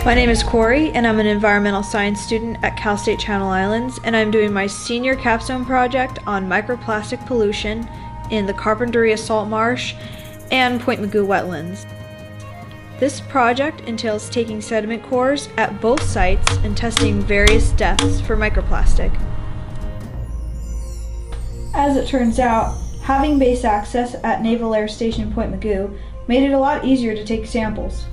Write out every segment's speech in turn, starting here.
My name is Corey, and I'm an environmental science student at Cal State Channel Islands, and I'm doing my senior capstone project on microplastic pollution in the Carpinteria Salt Marsh and Point Mugu Wetlands. This project entails taking sediment cores at both sites and testing various depths for microplastic. As it turns out, having base access at Naval Air Station Point Mugu made it a lot easier to take samples.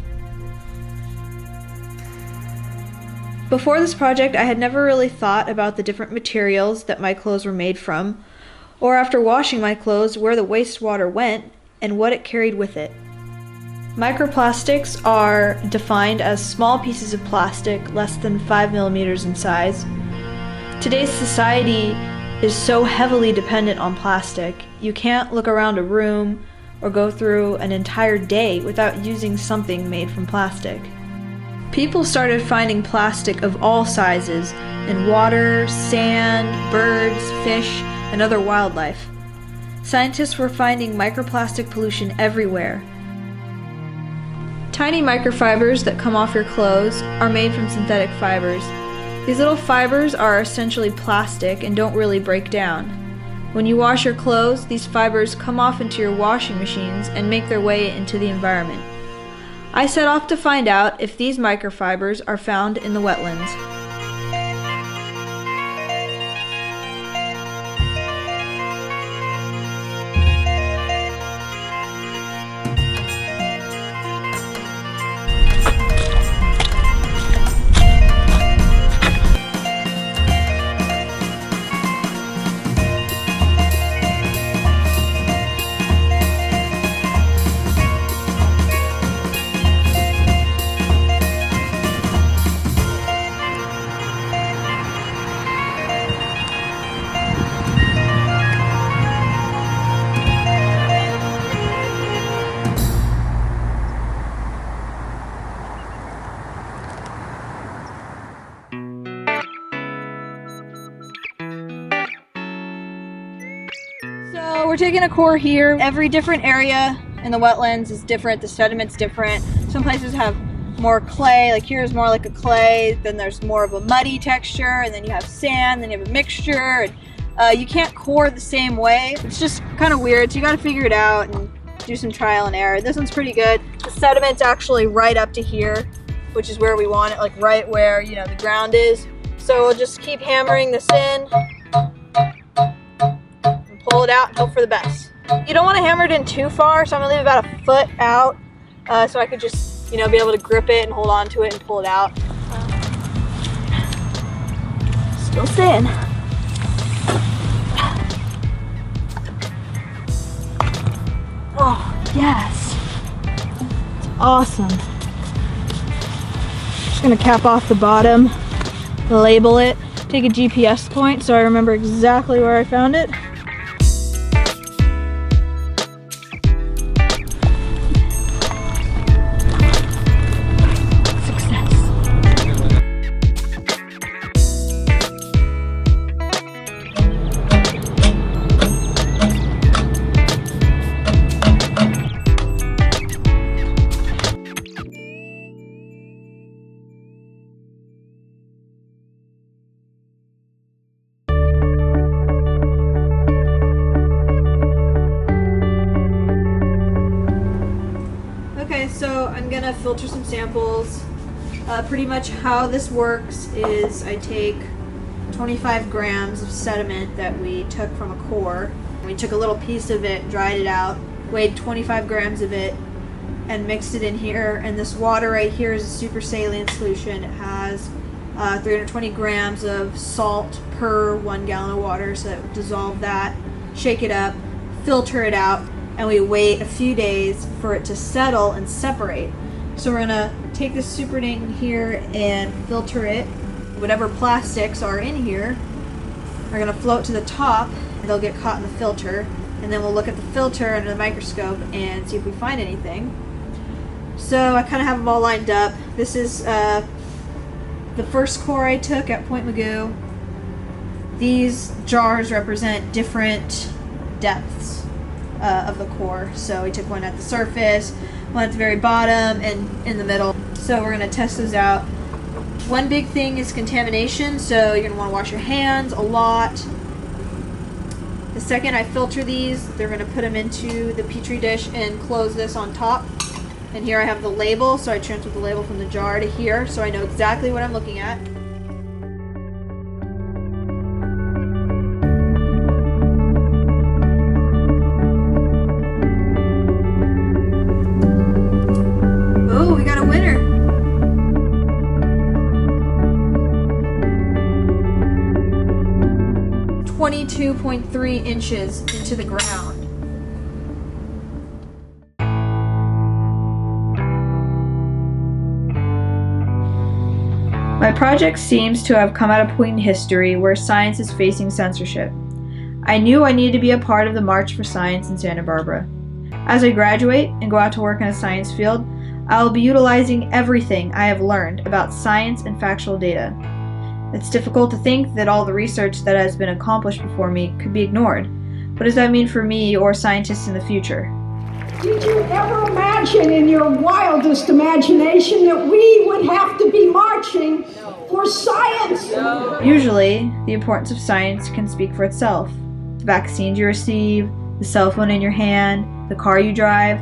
Before this project, I had never really thought about the different materials that my clothes were made from, or after washing my clothes, where the wastewater went and what it carried with it. Microplastics are defined as small pieces of plastic less than 5 millimeters in size. Today's society is so heavily dependent on plastic, you can't look around a room or go through an entire day without using something made from plastic. People started finding plastic of all sizes in water, sand, birds, fish, and other wildlife. Scientists were finding microplastic pollution everywhere. Tiny microfibers that come off your clothes are made from synthetic fibers. These little fibers are essentially plastic and don't really break down. When you wash your clothes, these fibers come off into your washing machines and make their way into the environment. I set off to find out if these microfibers are found in the wetlands. So we're taking a core here. Every different area in the wetlands is different. The sediment's different. Some places have more clay, like here's more like a clay, then there's more of a muddy texture, and then you have sand, then you have a mixture, and you can't core the same way. It's just kind of weird, so you gotta figure it out and do some trial and error. This one's pretty good. The sediment's actually right up to here, which is where we want it, like right where, you know, the ground is. So we'll just keep hammering this in. Pull it out and hope for the best. You don't want to hammer it in too far, so I'm gonna leave about a foot out so I could just, you know, be able to grip it and hold on to it and pull it out. Still staying. Oh, yes. It's awesome. Just gonna cap off the bottom, label it, take a GPS point so I remember exactly where I found it. So I'm gonna filter some samples. Pretty much how this works is I take 25 grams of sediment that we took from a core. We took a little piece of it, dried it out, weighed 25 grams of it, and mixed it in here. And this water right here is a super saline solution. It has 320 grams of salt per 1 gallon of water, so dissolve that, shake it up, filter it out, and we wait a few days for it to settle and separate. So we're gonna take this supernatant here and filter it. Whatever plastics are in here are gonna float to the top, and they'll get caught in the filter, and then we'll look at the filter under the microscope and see if we find anything. So I kind of have them all lined up. This is the first core I took at Point Mugu. These jars represent different depths. of the core. So we took one at the surface, one at the very bottom, and in the middle. So we're going to test those out. One big thing is contamination, so you're going to want to wash your hands a lot. The second I filter these, they're going to put them into the Petri dish and close this on top. And here I have the label, so I transfer the label from the jar to here, so I know exactly what I'm looking at. Oh, we got a winner! 22.3 inches into the ground. My project seems to have come at a point in history where science is facing censorship. I knew I needed to be a part of the March for Science in Santa Barbara. As I graduate and go out to work in a science field, I will be utilizing everything I have learned about science and factual data. It's difficult to think that all the research that has been accomplished before me could be ignored. What does that mean for me or scientists in the future? Did you ever imagine in your wildest imagination that we would have to be marching for science? Usually, the importance of science can speak for itself. The vaccines you receive, the cell phone in your hand, the car you drive.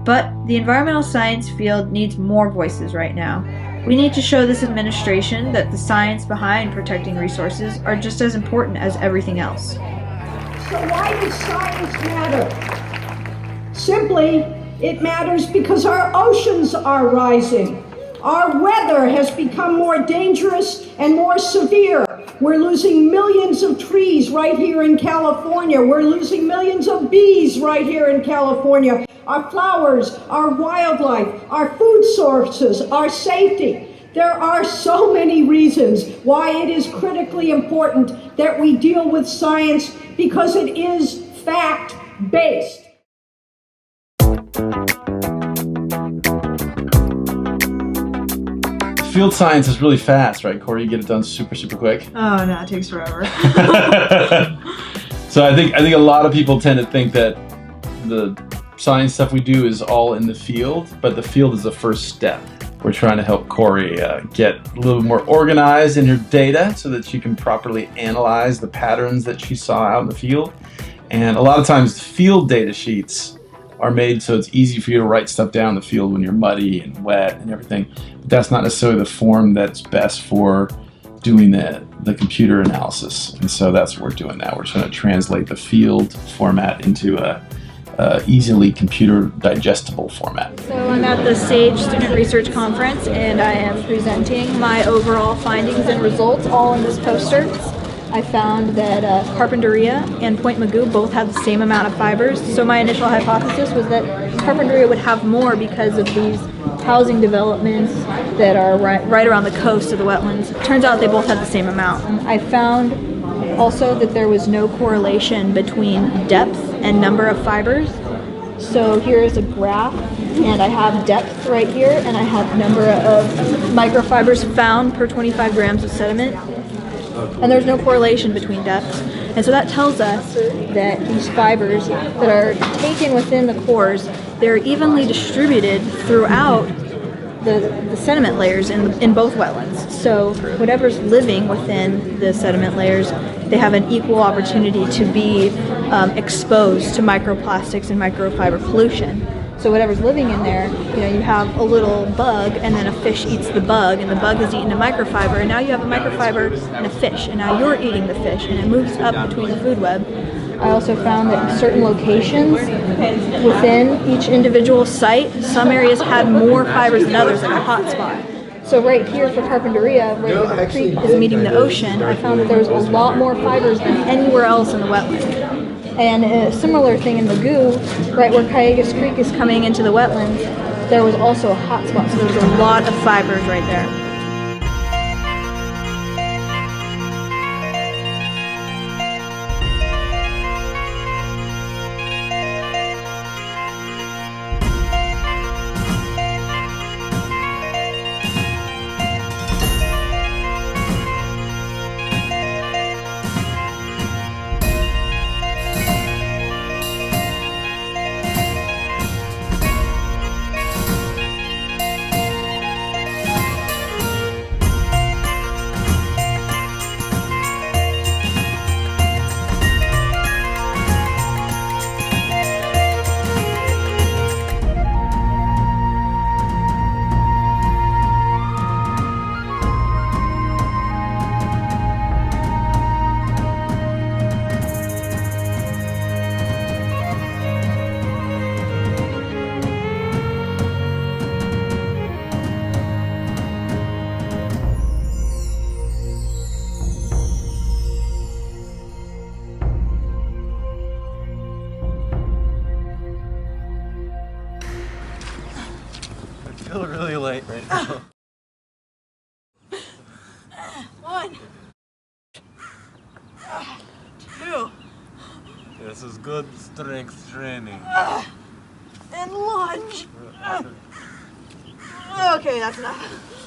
But the environmental science field needs more voices right now. We need to show this administration that the science behind protecting resources are just as important as everything else. So why does science matter? Simply, it matters because our oceans are rising. Our weather has become more dangerous and more severe. We're losing millions of trees right here in California. We're losing millions of bees right here in California. Our flowers, our wildlife, our food sources, our safety. There are so many reasons why it is critically important that we deal with science because it is fact-based. Field science is really fast, right, Corey? You get it done super, super quick. Oh no, it takes forever. So I think a lot of people tend to think that the science stuff we do is all in the field, but the field is the first step. We're trying to help Corey get a little more organized in her data so that she can properly analyze the patterns that she saw out in the field. And a lot of times field data sheets are made so it's easy for you to write stuff down in the field when you're muddy and wet and everything. But that's not necessarily the form that's best for doing the computer analysis. And so that's what we're doing now. We're trying to translate the field format into a easily computer digestible format. So I'm at the SAGE Student Research Conference and I am presenting my overall findings and results all in this poster. I found that Carpinteria and Point Mugu both have the same amount of fibers. So my initial hypothesis was that Carpinteria would have more because of these housing developments that are right around the coast of the wetlands. Turns out they both had the same amount. And I found also that there was no correlation between depth and number of fibers. So here's a graph and I have depth right here and I have number of microfibers found per 25 grams of sediment. And there's no correlation between depths. And so that tells us that these fibers that are taken within the cores, they're evenly distributed throughout the sediment layers in both wetlands. So whatever's living within the sediment layers, they have an equal opportunity to be exposed to microplastics and microfiber pollution. So whatever's living in there, you have a little bug and then a fish eats the bug and the bug has eaten a microfiber and now you have a microfiber and a fish and now you're eating the fish and it moves up between the food web. I also found that in certain locations within each individual site, some areas had more fibers than others, like a hot spot. So right here for Carpinteria, right where the creek is meeting the ocean, I found that there was a lot more fibers than anywhere else in the wetland. And a similar thing in Mugu, right where Cayugas Creek is coming into the wetlands, there was also a hot spot, so there was a lot of fibers right there. feel really light right now. 1, 2, This is good strength training. and lunge. Okay, that's enough.